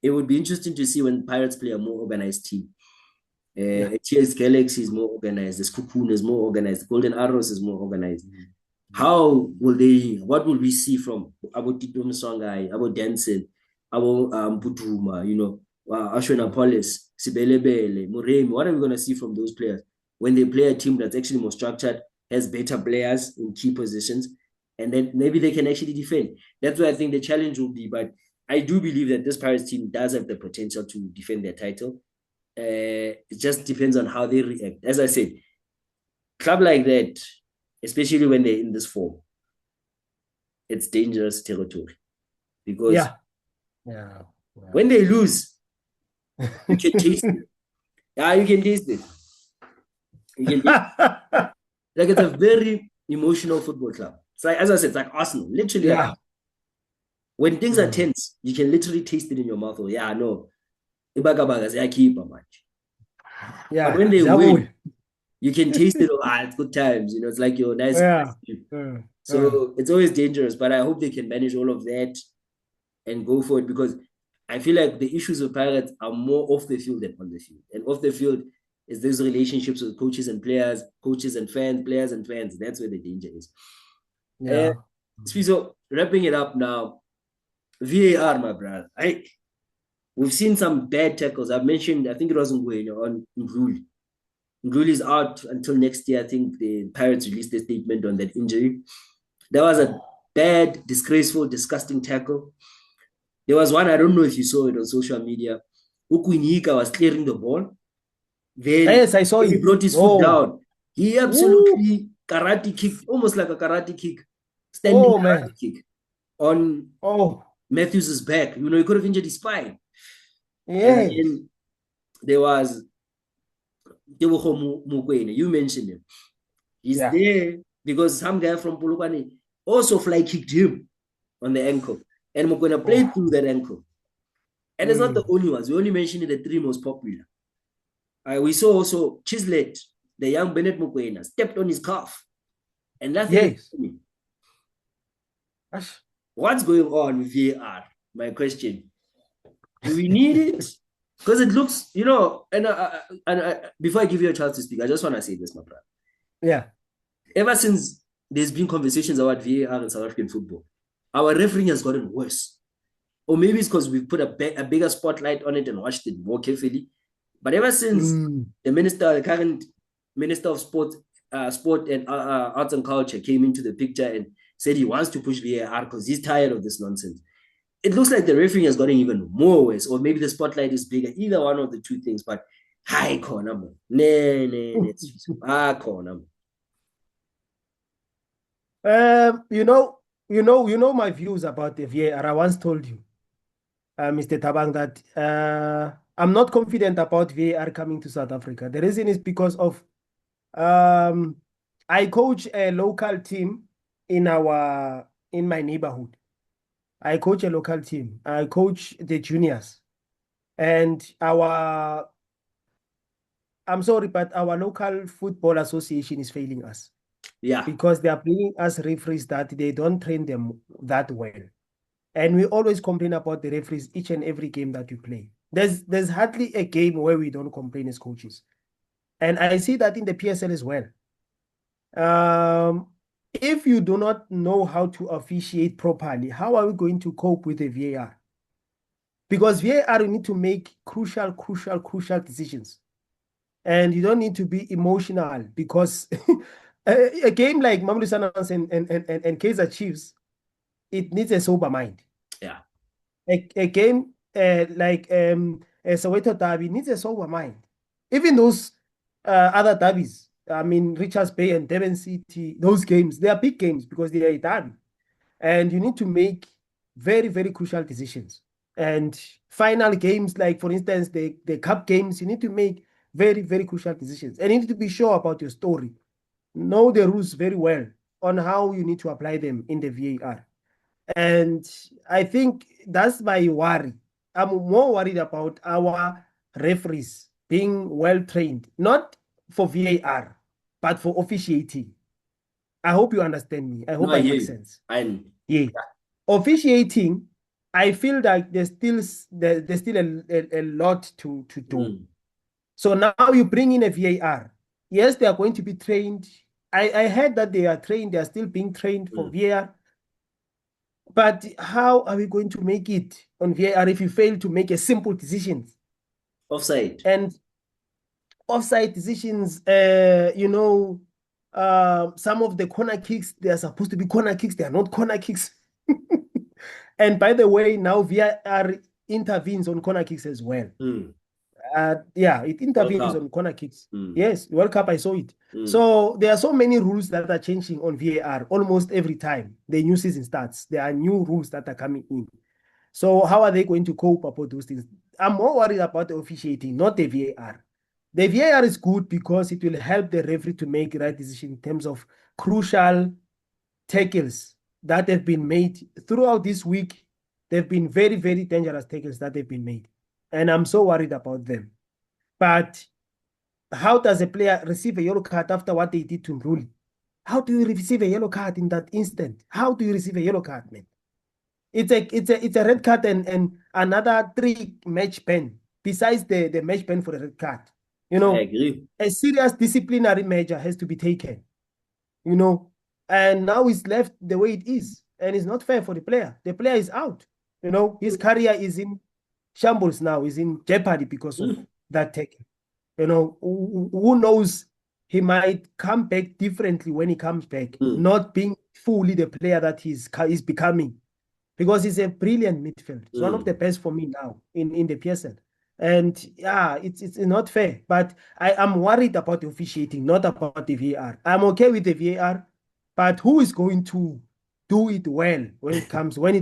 It would be interesting to see when Pirates play a more organized team. TS Galaxy is more organized. The Cocoon is more organized. The Golden Arrows is more organized. What will we see from about Tito Msongai, about Denson, about Buduma, Ashwena Polis, Sibelebele, Muremi? What are we going to see from those players when they play a team that's actually more structured, has better players in key positions, and then maybe they can actually defend? That's what I think the challenge will be. But I do believe that this Pirates team does have the potential to defend their title. It just depends on how they react. As I said, club like that, especially when they're in this form, it's dangerous territory. Because when they lose, you can taste it. Yeah, you can taste it. Like, it's a very emotional football club. It's like, as I said, it's like Arsenal. Literally, like, when things are tense, you can literally taste it in your mouth. But when they win, you can taste it. It's good times. It's like your nice. So it's always dangerous. But I hope they can manage all of that and go for it, because I feel like the issues with Pirates are more off the field than on the field. And off the field is those relationships with coaches and players, coaches and fans, players and fans. That's where the danger is. So wrapping it up now, VAR, my brother. We've seen some bad tackles. I've mentioned, I think it was on Nduli. Nguli's out until next year. I think the Pirates released a statement on that injury. There was a bad, disgraceful, disgusting tackle. There was one, I don't know if you saw it on social media. Ukwinika was clearing the ball. Then Yes, I saw he it. brought his foot down. He Woo. absolutely karate kicked, almost like a karate kick, standing Oh, man. karate kick on Oh, Matthews's back. You know, he could have injured his spine. And yes. then there was Tebogo Mokoena. You mentioned him. He's Yeah. there because some guy from Polokwane also fly kicked him on the ankle. And Mokoena played through that ankle. And it's not the only ones. We only mentioned the three most popular. We saw also Chislet, the young Bennett Mokoena, stepped on his calf. And nothing Yes. happening. What's going on with VAR? My question. Do we need it? Because it looks, you know, and before I give you a chance to speak, I just want to say this, my brother. Yeah. Ever since there's been conversations about VAR in South African football, our refereeing has gotten worse. Or maybe it's because we've put a bigger spotlight on it and watched it more carefully. But ever since the current Minister of Sport and Arts and Culture came into the picture and said he wants to push VAR because he's tired of this nonsense, it looks like the refereeing has gotten even more worse, or maybe the spotlight is bigger. Either one of the two things, but high corner, man. Corner. You know my views about the VAR. I once told you, Mr. Tabang, that I'm not confident about VAR coming to South Africa. The reason is because of I coach a local team in my neighborhood. I coach a local team. I coach the juniors, and I'm sorry, but our local football association is failing us. Yeah. Because they are bringing us referees that they don't train them that well. And we always complain about the referees each and every game that we play. There's hardly a game where we don't complain as coaches. And I see that in the PSL as well. If you do not know how to officiate properly, how are we going to cope with the VAR? Because VAR, you need to make crucial decisions. And you don't need to be emotional because a game like Mamelodi Sundowns and Kaizer Chiefs, it needs a sober mind. Yeah. A game like a Soweto derby needs a sober mind. Even those other derbies, I mean, Richards Bay and Durban City, those games, they are big games because they are a derby. And you need to make very, very crucial decisions. And final games, like for instance, the cup games, you need to make very, very crucial decisions. And you need to be sure about your story. Know the rules very well on how you need to apply them in the VAR. And I think that's my worry. I'm more worried about our referees being well trained, not for VAR, but for officiating. I hope you understand me. I hope I make sense. Yeah. Officiating, I feel like there's still a lot to do. So now you bring in a VAR. Yes, they are going to be trained. I heard that they are trained. They are still being trained for VAR. But how are we going to make it on VAR if you fail to make a simple decision? Offside. And offside decisions, some of the corner kicks, they are supposed to be corner kicks. They are not corner kicks. And by the way, now VAR intervenes on corner kicks as well. It intervenes on corner kicks. Yes, World Cup, I saw it. So there are so many rules that are changing on VAR almost every time the new season starts. There are new rules that are coming in. So how are they going to cope about those things? I'm more worried about the officiating, not the VAR. The VAR is good because it will help the referee to make the right decision in terms of crucial tackles that have been made throughout this week. They've been very, very dangerous tackles that have been made. And I'm so worried about them. But how does a player receive a yellow card after what they did to Mruli? How do you receive a yellow card in that instant? How do you receive a yellow card, man? It's a red card and another 3-match ban besides the match ban for the red card. You know, I agree. A serious disciplinary measure has to be taken. You know, and now it's left the way it is, and it's not fair for the player. The player is out. You know, his career is in shambles now, is in jeopardy because of that tackle. Who knows? He might come back differently when he comes back, not being fully the player that he's becoming, because he's a brilliant midfield. He's one of the best for me now in the PSL. And yeah, it's not fair. But I am worried about the officiating, not about the VAR. I'm okay with the VAR, but who is going to do it well when it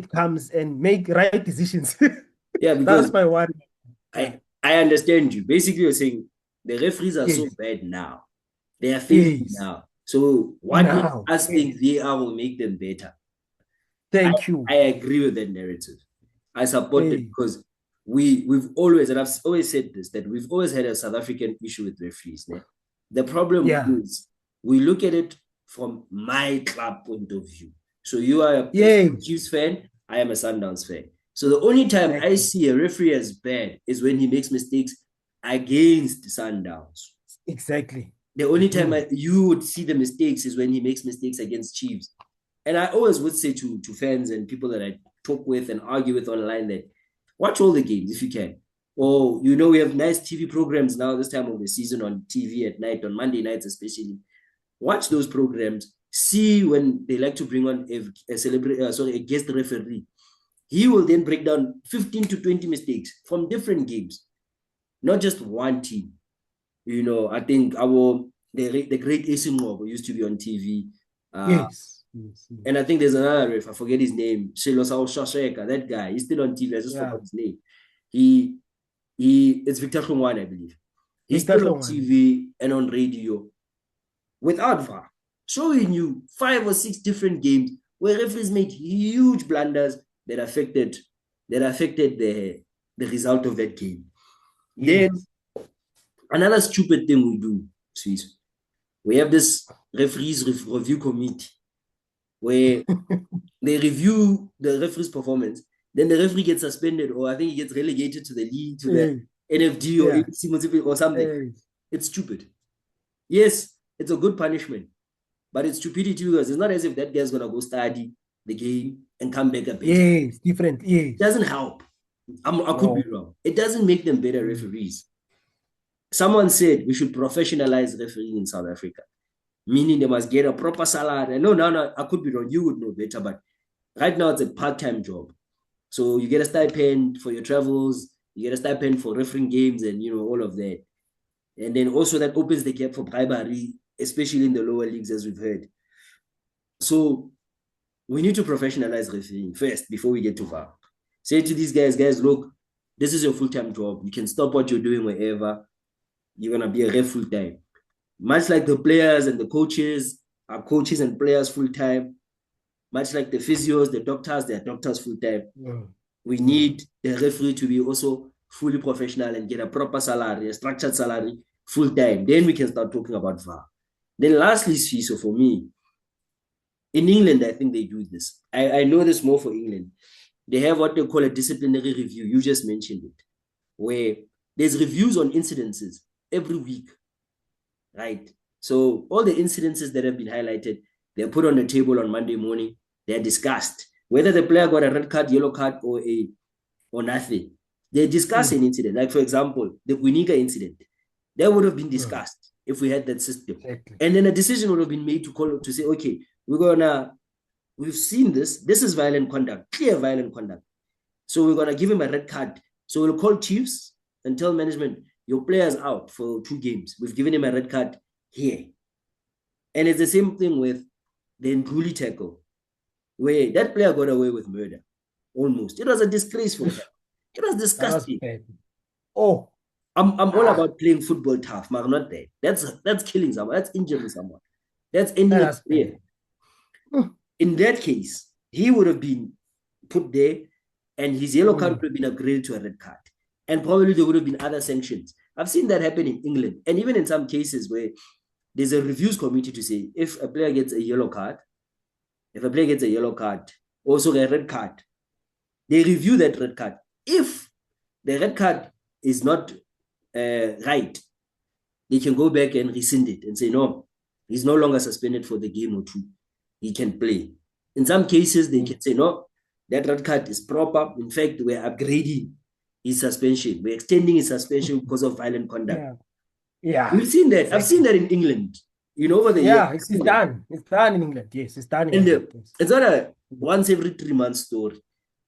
comes and make right decisions? Yeah, because That's my worry. I understand you. Basically, you're saying the referees are so Yes. bad now. They are failing Yes. now. So what makes Now. us think VAR will make them better? Thank you. I agree with that narrative. I support it Hey. because we've always, and I've always said this, that we've always had a South African issue with referees. Né? The problem Yeah. is we look at it from my club point of view. So you are a Yes. Chiefs fan, I am a Sundowns fan. So the only time I Exactly. see a referee as bad is when he makes mistakes against Sundowns. Exactly. The only time you would see the mistakes is when he makes mistakes against Chiefs. And I always would say to fans and people that I talk with and argue with online that watch all the games if you can. Or, we have nice TV programs now this time of the season on TV at night, on Monday nights especially. Watch those programs. See when they like to bring on a guest referee. He will then break down 15 to 20 mistakes from different games, not just one team. I think the great Asim used to be on TV. Yes. And I think there's another ref, I forget his name, that guy, he's still on TV. I just forgot his name. It's Victor Khungwane, I believe. He's still on TV and on radio without VAR, showing you 5 or 6 different games where referees made huge blunders that affected the result of that game. Yes. Then another stupid thing we do, Swiss, we have this referees review committee where they review the referee's performance. Then the referee gets suspended, or I think he gets relegated to the league, to the NFD or ABC or something. It's stupid. Yes, it's a good punishment, but it's stupidity because it's not as if that guy's going to go study the game and come back a better. Yes, different. Yes. It doesn't help. I could be wrong. It doesn't make them better referees. Someone said we should professionalize refereeing in South Africa, meaning they must get a proper salary. No, I could be wrong. You would know better, but right now it's a part-time job. So you get a stipend for your travels, you get a stipend for refereeing games and, all of that. And then also that opens the gap for bribery, especially in the lower leagues, as we've heard. So we need to professionalize refereeing first before we get to VAR. Say to these guys, look, this is your full-time job. You can stop what you're doing wherever. You're going to be a ref full-time. Much like the players and the coaches are coaches and players full-time. Much like the physios, the doctors, they're doctors full-time. We need the referee to be also fully professional and get a proper salary, a structured salary, full-time. Then we can start talking about VAR. Then lastly, so for me, in England, I think they do this. I know this more for England. They have what they call a disciplinary review. You just mentioned it, where there's reviews on incidences every week, right? So all the incidences that have been highlighted, they're put on the table on Monday morning. They're discussed. Whether the player got a red card, yellow card, or nothing. They discuss an incident. Like, for example, the Guinika incident. That would have been discussed if we had that system. Exactly. And then a decision would have been made to say, okay, we've seen this. This is violent conduct, clear violent conduct. So we're going to give him a red card. So we'll call Chiefs and tell management, your player's out for 2 games. We've given him a red card here. And it's the same thing with the Nduli tackle, where that player got away with murder, almost. It was a disgrace for him. It was disgusting. I'm all about playing football tough, but I'm not there. That's killing someone. That's injuring someone. That's ending a career. In that case, he would have been put there, and his yellow card would have been upgraded to a red card. And probably there would have been other sanctions. I've seen that happen in England, and even in some cases where there's a reviews committee to say if a player gets a yellow card, also a red card, they review that red card. If the red card is not right, they can go back and rescind it and say, no, he's no longer suspended for the game or 2. He can play. In some cases, they can say, no, that red card is proper. In fact, we're upgrading his suspension. We're extending his suspension because of violent conduct. Yeah. We've seen that. I've Exactly. seen that in England, over the years. Yeah, it's done. It's done in England. Yes, it's done in And England. Yes. it's not a once every 3 months story.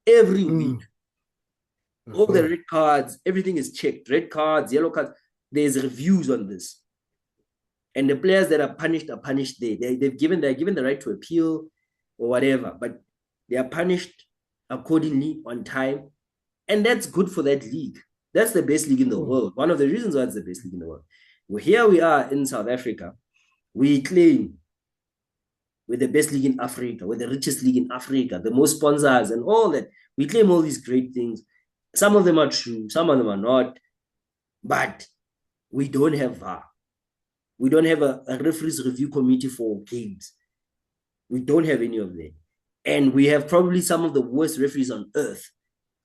Every week, all the Mhm. red cards, everything is checked. Red cards, yellow cards. There's reviews on this. And the players that are punished there. They're given the right to appeal or whatever, but they are punished accordingly on time. And that's good for that league. That's the best league in the world. One of the reasons why it's the best league in the world. Well, here we are in South Africa. We claim we're the best league in Africa, we're the richest league in Africa, the most sponsors and all that. We claim all these great things. Some of them are true, some of them are not. But we don't have VAR. We don't have a referees review committee for games. We don't have any of that. And we have probably some of the worst referees on earth.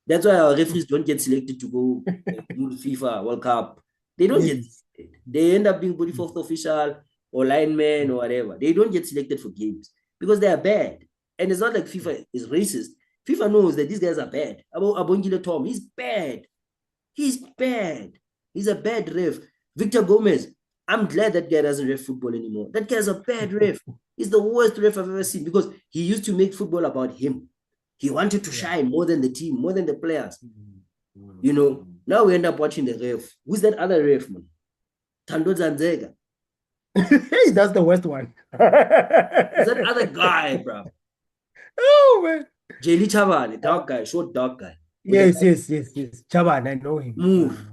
That's why our referees don't get selected to go to the FIFA World Cup. They don't get selected. They end up being body fourth official or lineman or whatever. They don't get selected for games because they are bad. And it's not like FIFA is racist. FIFA knows that these guys are bad. Abongile Tom, he's bad. He's bad. He's a bad ref. Victor Gomez, I'm glad that guy doesn't ref football anymore. That guy's a bad ref. He's the worst ref I've ever seen because he used to make football about him. He wanted to shine more than the team, more than the players. Now we end up watching the ref. Who's that other ref, man? Tando Zanzega. That's the worst one. Who's that other guy, bro? Oh, man. Jelly Chavane, dark guy, short dark guy. Yes. Chaban, I know him. Move.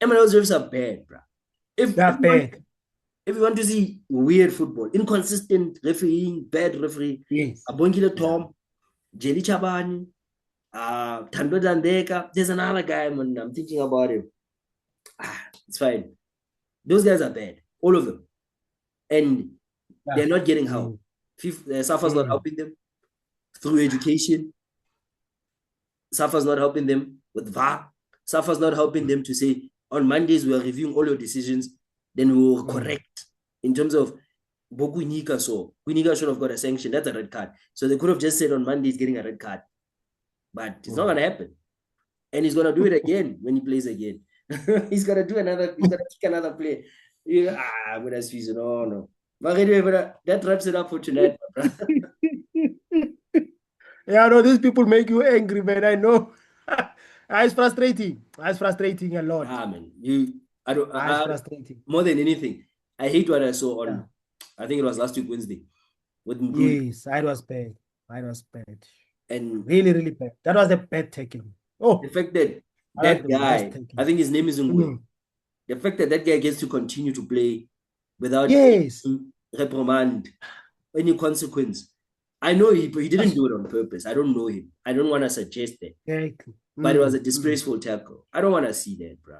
Those refs are bad, bro. They're bad. If you want to see weird football, inconsistent refereeing, bad referee, Yes. Abongile Tom, Jelly Chabani, Tando Dandeka. There's another guy, man. I'm thinking about him. It's fine. Those guys are bad, all of them, and they're not getting help. SAFA's not helping them through education. SAFA's not helping them with VAR. SAFA's not helping them to say on Mondays we are reviewing all your decisions. Then we will correct in terms of Boguinika. So Guinika should have got a sanction. That's a red card. So they could have just said on Monday he's getting a red card. But it's not going to happen. And he's going to do it again when he plays again. He's going to kick another play. I'm going to squeeze it. No. But anyway, that wraps it up for tonight. Yeah, no, these people make you angry, man. I know. It's frustrating. It's frustrating a lot. Man. It's frustrating. More than anything, I hate what I saw on, I think it was last week, Wednesday. Yes, it was bad. It was bad. And really, really bad. That was a bad tackling. Oh, the fact that guy, I think his name is Ngwe. The fact that guy gets to continue to play without reprimand, any consequence. I know he didn't do it on purpose. I don't know him. I don't want to suggest that. But it was a disgraceful tackle. I don't want to see that, bro.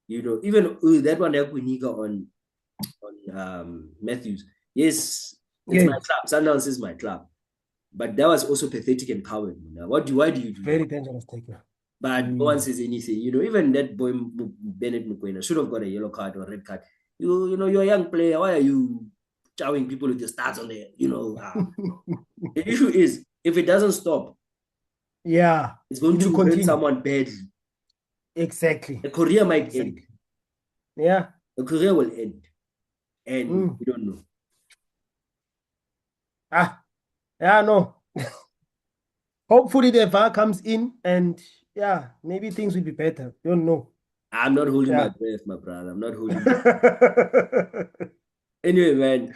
Even that one that we nigga on Matthews. Yes, it's my club. Sundowns is my club. But that was also pathetic and coward. Why do you do very that? dangerous tackle. But no one says anything. Even that boy Bennett Mukwena should have got a yellow card or red card. You're a young player. Why are you chowing people with your stats on there? The issue is if it doesn't stop, it's going to hurt someone badly. Exactly. The career might end. Yeah. The career will end. And we don't know. No. Hopefully the VAR comes in and maybe things will be better. Don't know. I'm not holding my breath, my brother. I'm not holding my breath. Anyway, man,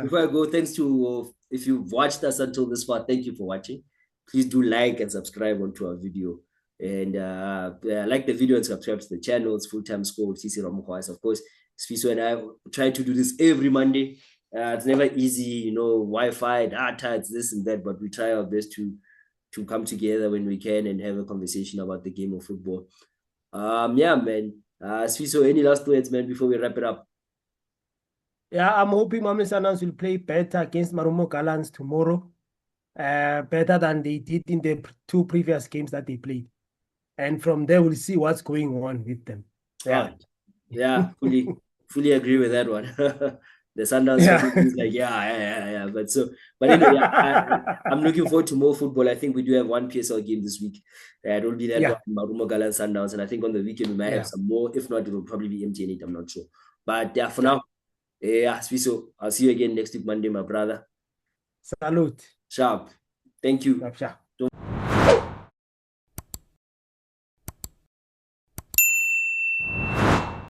before I go, thanks to, if you've watched us until this far, thank you for watching. Please do like and subscribe onto our video. And like the video and subscribe to the channel. It's Full-Time Score with CC Ramukwais. Of course, Sfiso and I try to do this every Monday. It's never easy, Wi-Fi, data, it's this and that, but we try our best to come together when we can and have a conversation about the game of football. Man. Sfiso, any last words, man, before we wrap it up? I'm hoping Mamelodi Sundowns will play better against Marumo Gallants tomorrow. Better than they did in the 2 previous games that they played. And from there, we'll see what's going on with them. Fully agree with that one. The Sundowns is like, yeah. But anyway, I'm looking forward to more football. I think we do have one PSL game this week. It'll be that one, Marumo Gala and Sundowns. And I think on the weekend we might have some more. If not, it will probably be MTN8. I'm not sure. But for now, so I'll see you again next week, Monday, my brother. Salute. Sharp. Thank you. Sharp.